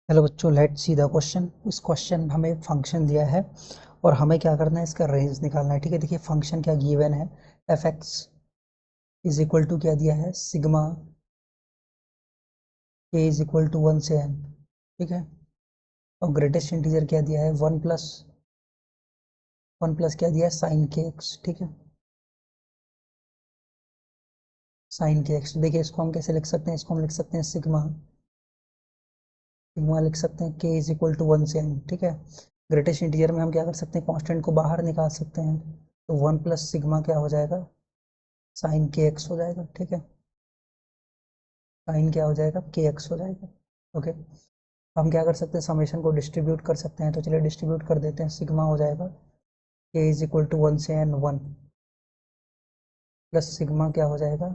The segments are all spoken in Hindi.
हेलो बच्चों, लेट्स सी द क्वेश्चन। इस क्वेश्चन में हमें फंक्शन दिया है और हमें क्या करना है, इसका रेंज निकालना है। ठीक है, देखिए फंक्शन क्या गिवन है, f x is equal to क्या दिया है, sigma a is equal to 1 से n। ठीक है, और ग्रेटेस्ट इंटीजर क्या दिया है, वन प्लस क्या दिया है, साइन के एक्स। ठीक है, साइन के एक्स। देखिए इसको हम कैसे लिख सकते हैं, इसको हम लिख सकते हैं सिग्मा सिग्मा लिख सकते हैं के इज इक्वल टू 1 से n। ठीक है, ग्रेटेस्ट इंटीजर में हम क्या कर सकते हैं, कॉन्स्टेंट को बाहर निकाल सकते हैं, तो 1 प्लस सिग्मा क्या हो जाएगा, साइन के एक्स हो जाएगा। ठीक है, साइन क्या हो जाएगा, के एक्स हो जाएगा। ओके, हम क्या कर सकते हैं, समेशन को डिस्ट्रीब्यूट कर सकते हैं, तो चलिए डिस्ट्रीब्यूट कर देते हैं। सिग्मा हो जाएगा के इज इक्वल टू 1 से n 1 प्लस सिग्मा क्या हो जाएगा,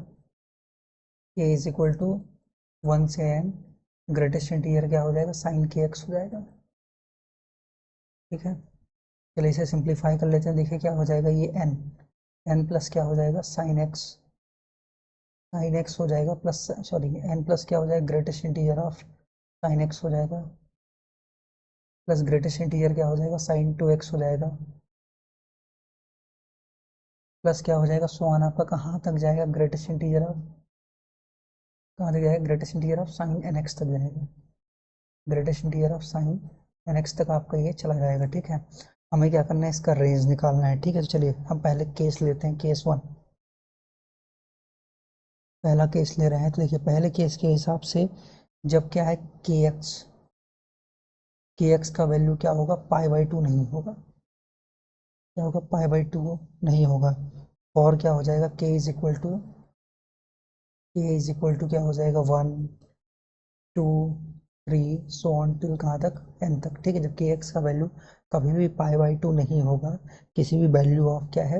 के इज इक्वल टू 1 से n ग्रेटेस्ट इंटीजर क्या हो जाएगा, साइन के एक्स हो जाएगा। ठीक है, चलिए इसे सिंप्लीफाई कर लेते हैं। देखिए क्या हो जाएगा, ये एन प्लस क्या हो जाएगा, साइन एक्स हो जाएगा, प्लस सॉरी एन प्लस क्या हो जाएगा, greatest integer of sine x हो जाएगा, प्लस ग्रेटेस्ट इंटीजर क्या हो जाएगा, साइन 2x हो जाएगा, प्लस क्या हो जाएगा, सोआन आपका कहाँ तक जाएगा, ग्रेटेस्ट इंटीजर ऑफ कहाँ तक जाएगा, greatest integer of sine n x तक जाएगा। Greatest integer of sine n x तक आपका ये चला जाएगा। ठीक है, हमें क्या करना है, इसका रेंज निकालना है। ठीक है, तो चलिए हम पहले केस लेते हैं, केस वन। पहला केस ले रहे हैं, तो देखिए पहले केस के हिसाब से जब क्या है, के एक्स का वैल्यू क्या होगा, पाई/2 नहीं होगा। क्या होगा, पाई/2 नहीं होगा। और क्या हो जाएगा, के इज इक्वल टू क्या हो जाएगा, 1 2 3 सो ऑन टिल कहाँ तक, एन तक। ठीक है, जब के एक्स का वैल्यू कभी भी पाई/2 नहीं होगा, किसी भी वैल्यू ऑफ क्या है,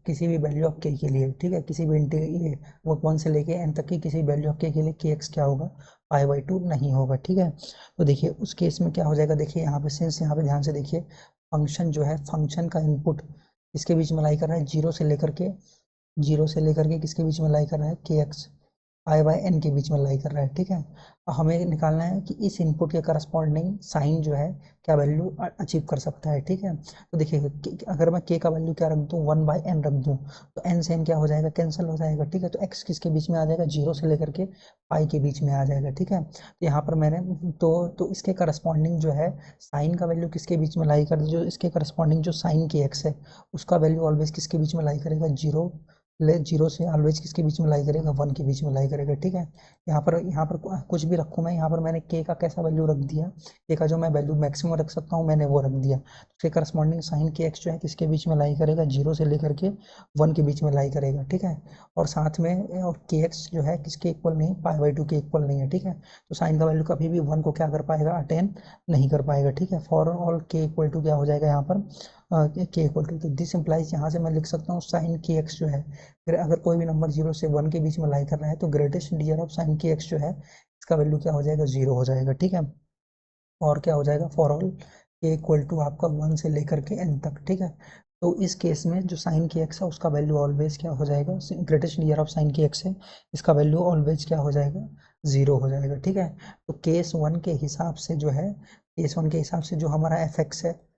किसी भी वैल्यू ऑफ के के लिए। ठीक है, किसी भी ये वो 1 से लेके n तक की किसी वैल्यू ऑफ के लिए के एक्स क्या होगा, पाई/2 नहीं होगा। ठीक है, तो देखिए उस केस में क्या हो जाएगा, देखिए यहाँ पे सिंस यहाँ पे ध्यान से देखिए, फंक्शन जो है, फंक्शन का इनपुट इसके बीच में लाई कर रहा है, जीरो से लेकर के किसके बीच में लाई कर रहा है, के एक्स I/n के बीच में लाई कर रहा है। ठीक है, और हमें निकालना है कि इस इनपुट के करस्पॉन्डिंग साइन जो है क्या वैल्यू अचीव कर सकता है। ठीक है, तो देखिए अगर मैं k का वैल्यू क्या रख दूं, 1/n रख दूं, तो n से n क्या हो जाएगा, कैंसिल हो जाएगा। ठीक है, तो x किसके बीच में आ जाएगा, जीरो से लेकर के पाई के बीच में आ जाएगा। ठीक है, तो यहाँ पर मैंने तो इसके करस्पॉन्डिंग जो है साइन का वैल्यू किसके बीच में लाई कर, जो इसके करस्पॉन्डिंग जो साइन के एक्स है उसका वैल्यू ऑलवेज किसके बीच में लाई करेगा, जीरो से ऑलवेज किसके बीच में लाई करेगा, 1 के बीच में लाई करेगा। ठीक है, यहाँ पर कुछ भी रखूँ मैं, यहाँ पर मैंने के का कैसा वैल्यू रख दिया, के का जो मैं वैल्यू मैक्सिमम रख सकता हूँ मैंने वो रख दिया। उसके करस्पॉन्डिंग साइन के एक्स जो है किसके बीच में लाई करेगा, जीरो से लेकर के 1 के बीच में लाई करेगा। ठीक है, और साथ में और के एक्स जो है किसके इक्वल नहीं, पाई/2 के इक्वल नहीं है। ठीक है, तो साइन का वैल्यू कभी भी 1 को क्या कर पाएगा, अटेन नहीं कर पाएगा। ठीक है, फॉर ऑल के इक्वल टू क्या हो जाएगा यहाँ पर, के इक्वल टू, तो दिस इम्प्लाइज यहाँ से मैं लिख सकता हूँ साइन के एक्स जो है, फिर अगर कोई भी नंबर 0 से 1 के बीच में लाई कर रहा है तो ग्रेटेस्ट इंटीजर ऑफ साइन के एक्स जो है इसका वैल्यू क्या हो जाएगा, 0 हो जाएगा। ठीक है, और क्या हो जाएगा, फॉर ऑल के इक्वल टू आपका 1 से लेकर के n तक। ठीक है, तो इस केस में जो साइन के एक्स है उसका वैल्यू ऑलवेज क्या हो जाएगा, ग्रेटेस्ट इंटीजर ऑफ साइन के एक्स है, इसका वैल्यू ऑलवेज क्या हो जाएगा, 0 हो जाएगा। ठीक है, तो केस वन के हिसाब से जो हमारा एफ एक्स है,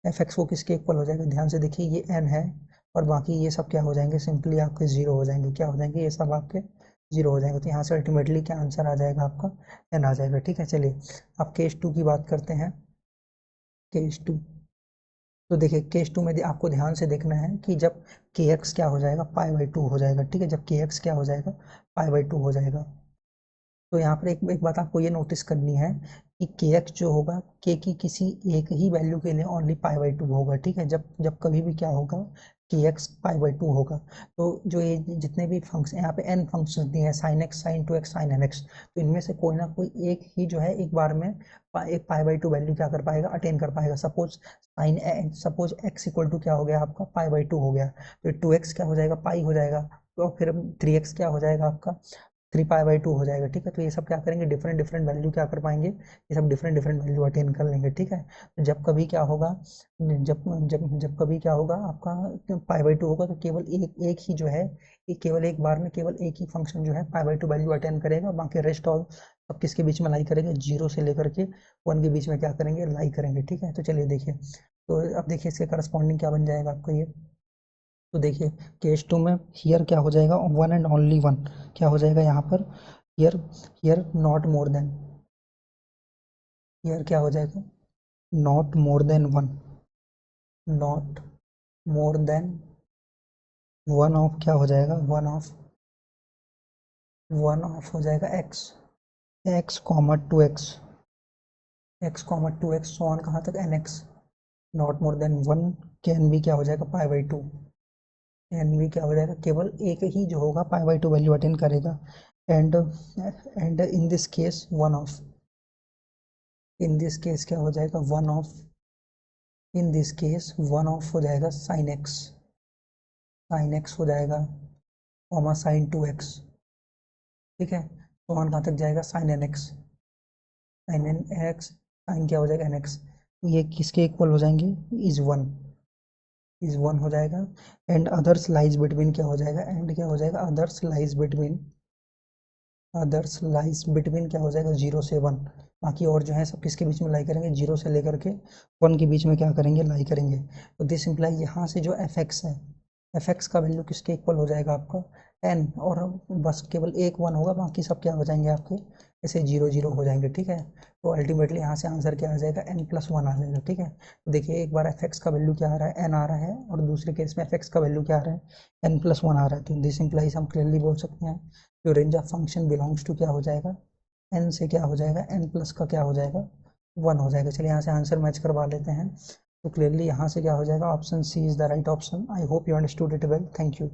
एफ एक्स को किसके इक्वल हो जाएगा, ध्यान से देखिए ये एन है, और बाकी ये सब क्या हो जाएंगे, सिंपली आपके जीरो हो जाएंगे। क्या हो जाएंगे, ये सब आपके जीरो हो जाएंगे। तो यहाँ से अल्टीमेटली क्या आंसर आ जाएगा आपका, एन आ जाएगा। ठीक है, चलिए अब केस टू की बात करते हैं। केस टू, तो देखिए केस टू में आपको ध्यान से देखना है कि जब के एक्स क्या हो जाएगा, पाई/2 हो जाएगा। ठीक है, जब के एक्स क्या हो जाएगा, पाई/2 हो जाएगा, तो यहाँ पर एक बात आपको ये नोटिस करनी है कि के एक्स जो होगा, के की किसी एक ही वैल्यू के लिए ओनली पाई/2 होगा। ठीक है, जब जब कभी भी क्या होगा, के एक्स पाई/2 होगा, तो जो ये जितने भी फंक्शन यहाँ पे एन फंक्शन दिए हैं, sine x, sine 2x, sine n x, तो इनमें से कोई ना कोई एक ही जो है एक बार में एक पाई/2 वैल्यू क्या कर पाएगा, अटेन कर पाएगा। सपोज एक्स इक्वल टू क्या हो गया आपका, पाई/2 हो गया, तो 2x क्या हो जाएगा, पाई हो जाएगा, तो फिर 3x क्या हो जाएगा आपका, 3 पाई/2 हो जाएगा। ठीक है, तो ये सब क्या करेंगे, डिफरेंट डिफरेंट वैल्यू क्या कर पाएंगे, ये सब डिफरेंट डिफरेंट वैल्यू अटेन कर लेंगे। ठीक है, तो जब कभी क्या होगा, जब जब जब कभी क्या होगा आपका पाई/2 होगा, तो केवल एक एक ही जो है, केवल एक बार में केवल एक ही फंक्शन जो है पाई/2 वैल्यू अटेन करेगा, बाकी रेस्ट ऑल अब किसके बीच में लाई करेंगे, 0 से लेकर के 1 के बीच में क्या करेंगे, लाई करेंगे, ठीक है। तो चलिए देखिए, तो अब देखिए इसके करस्पॉन्डिंग क्या बन जाएगा आपको ये। तो देखिए केस 2 में हियर क्या हो जाएगा, वन एंड ओनली वन, क्या हो जाएगा यहाँ पर, here, here not more than, here क्या हो जाएगा, not more than one, not more than one of क्या हो जाएगा, वन ऑफ हो जाएगा x, x comma two x, x comma two x so on कहाँ तक n x, not more than one, can भी क्या हो जाएगा पाई बाई टू, कैन भी क्या हो जाएगा, केवल एक ही जो होगा pi by two value attain करेगा, and in this case one of, in this case क्या हो जाएगा one of, in this case one of हो जाएगा साइन एक्स, साइन एक्स हो जाएगा कॉमा साइन टू एक्स, ठीक है। तो वन कहाँ तक जाएगा, sine n x, sine n x, sine क्या हो जाएगा एन एक्स, ये किसके इक्वल हो जाएंगे, इज वन, इज वन हो जाएगा, एंड अदर्स लाइज बिटवीन क्या हो जाएगा, एंड क्या हो जाएगा others lies between, others lies between क्या हो जाएगा 0 से 1, बाकी और जो है सब किसके बीच में लाई करेंगे, 0 से लेकर के 1 के बीच में क्या करेंगे, लाई करेंगे। तो दिस इम्प्लाई यहाँ से जो एफ एक्स है, एफ एक्स का वैल्यू किसके इक्वल हो जाएगा आपका एन, और बस केवल एक वन होगा, बाकी सब क्या हो जाएंगे आपके ऐसे 0 0 हो जाएंगे, ठीक है। तो अल्टीमेटली यहाँ से आंसर क्या आ जाएगा, एन प्लस वन आ जाएगा, ठीक है। तो देखिए एक बार एफ एक्स का वैल्यू क्या आ रहा है, एन आ रहा है, और दूसरे केस में एफ एक्स का वैल्यू क्या आ रहा है, एन प्लस वन आ रहा है। तो दिस इम्प्लाइज हम क्लियरली बोल सकते हैं जो range of function belongs to क्या हो जाएगा, एन से क्या हो जाएगा, एन प्लस का क्या हो जाएगा, वन हो जाएगा। चलिए यहाँ से आंसर मैच करवा लेते हैं। तो क्लियरली यहाँ से क्या हो जाएगा, option C is the right option. I hope you understood it well, thank you.